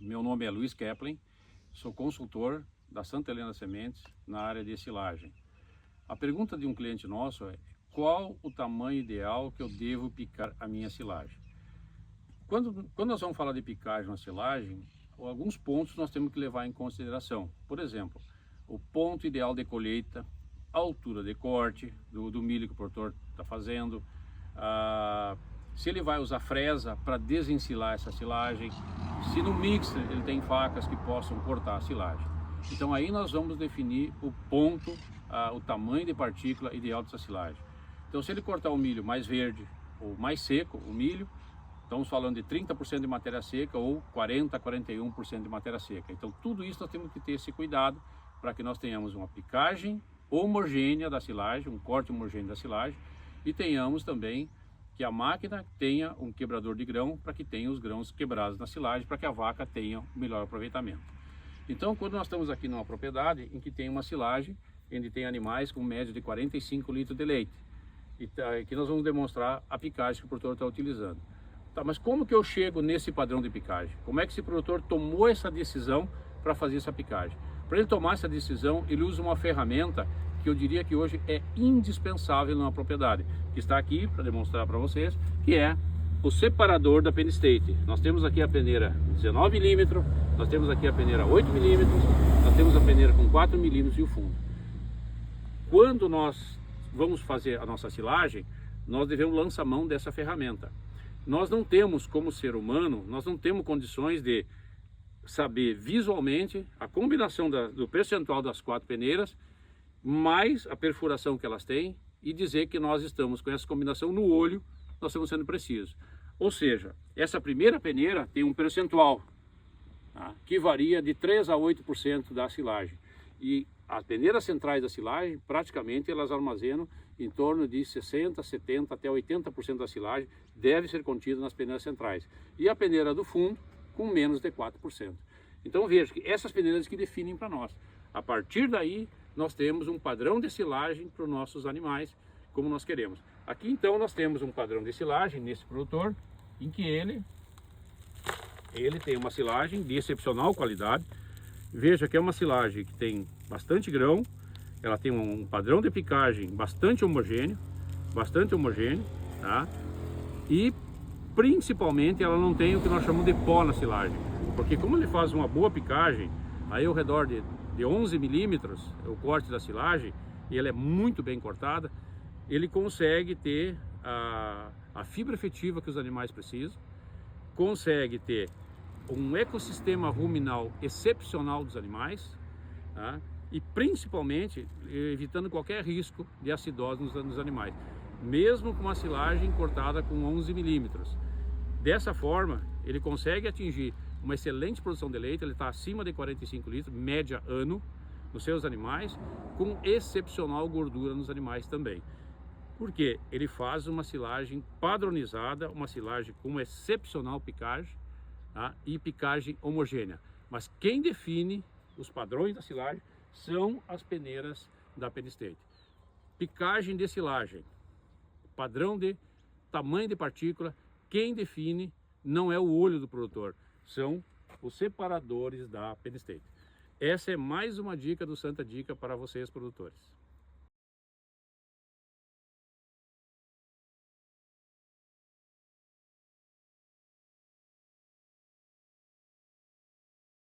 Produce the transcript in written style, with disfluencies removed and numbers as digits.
Meu nome é Luiz Kepling, sou consultor da Santa Helena Sementes na área de silagem. A pergunta de um cliente nosso é: qual o tamanho ideal que eu devo picar a minha silagem? Quando nós vamos falar de picagem na silagem, alguns pontos nós temos que levar em consideração. Por exemplo, o ponto ideal de colheita, a altura de corte do milho que o produtor está fazendo, se ele vai usar fresa para desensilar essa silagem, se no mixer ele tem facas que possam cortar a silagem. Então aí nós vamos definir o ponto, o tamanho de partícula ideal dessa silagem. Então se ele cortar o milho mais verde ou mais seco, o milho, estamos falando de 30% de matéria seca ou 40% a 41% de matéria seca. Então tudo isso nós temos que ter esse cuidado para que nós tenhamos uma picagem homogênea da silagem, um corte homogêneo da silagem, e tenhamos também que a máquina tenha um quebrador de grão para que tenha os grãos quebrados na silagem, para que a vaca tenha um melhor aproveitamento. Então, quando nós estamos aqui numa propriedade em que tem uma silagem, onde tem animais com média de 45 litros de leite, e que nós vamos demonstrar a picagem que o produtor está utilizando. Tá, mas como que eu chego nesse padrão de picagem? Como é que esse produtor tomou essa decisão para fazer essa picagem? Para ele tomar essa decisão, ele usa uma ferramenta que eu diria que hoje é indispensável numa propriedade, que está aqui para demonstrar para vocês, que é o separador da Penn State. Nós temos aqui a peneira 19 mm, nós temos aqui a peneira 8 mm, nós temos a peneira com 4 mm e o fundo. Quando nós vamos fazer a nossa silagem, nós devemos lançar mão dessa ferramenta. Nós não temos, como ser humano, nós não temos condições de saber visualmente a combinação do percentual das 4 peneiras, mais a perfuração que elas têm, e dizer que nós estamos com essa combinação no olho, nós estamos sendo precisos. Ou seja, essa primeira peneira tem um percentual, tá, que varia de 3 a 8% da silagem. E as peneiras centrais da silagem, praticamente elas armazenam em torno de 60%, 70% até 80% da silagem deve ser contida nas peneiras centrais. E a peneira do fundo com menos de 4%. Então veja que essas peneiras que definem para nós. A partir daí nós temos um padrão de silagem para os nossos animais, como nós queremos. Aqui então nós temos um padrão de silagem nesse produtor, em que ele tem uma silagem de excepcional qualidade. Veja que é uma silagem que tem bastante grão, ela tem um padrão de picagem bastante homogêneo, tá? E principalmente ela não tem o que nós chamamos de pó na silagem, porque como ele faz uma boa picagem, aí ao redor de 11 milímetros, o corte da silagem, e ela é muito bem cortada, ele consegue ter a fibra efetiva que os animais precisam, consegue ter um ecossistema ruminal excepcional dos animais, tá? E principalmente evitando qualquer risco de acidose nos animais, mesmo com uma silagem cortada com 11 milímetros. Dessa forma, ele consegue atingir uma excelente produção de leite, ele está acima de 45 litros, média ano, nos seus animais, com excepcional gordura nos animais também. Porque ele faz uma silagem padronizada, uma silagem com excepcional picagem, tá? E picagem homogênea. Mas quem define os padrões da silagem são as peneiras da Penn State. Picagem de silagem, padrão de tamanho de partícula, quem define não é o olho do produtor, são os separadores da Penn State. Essa é mais uma dica do Santa Dica para vocês, produtores.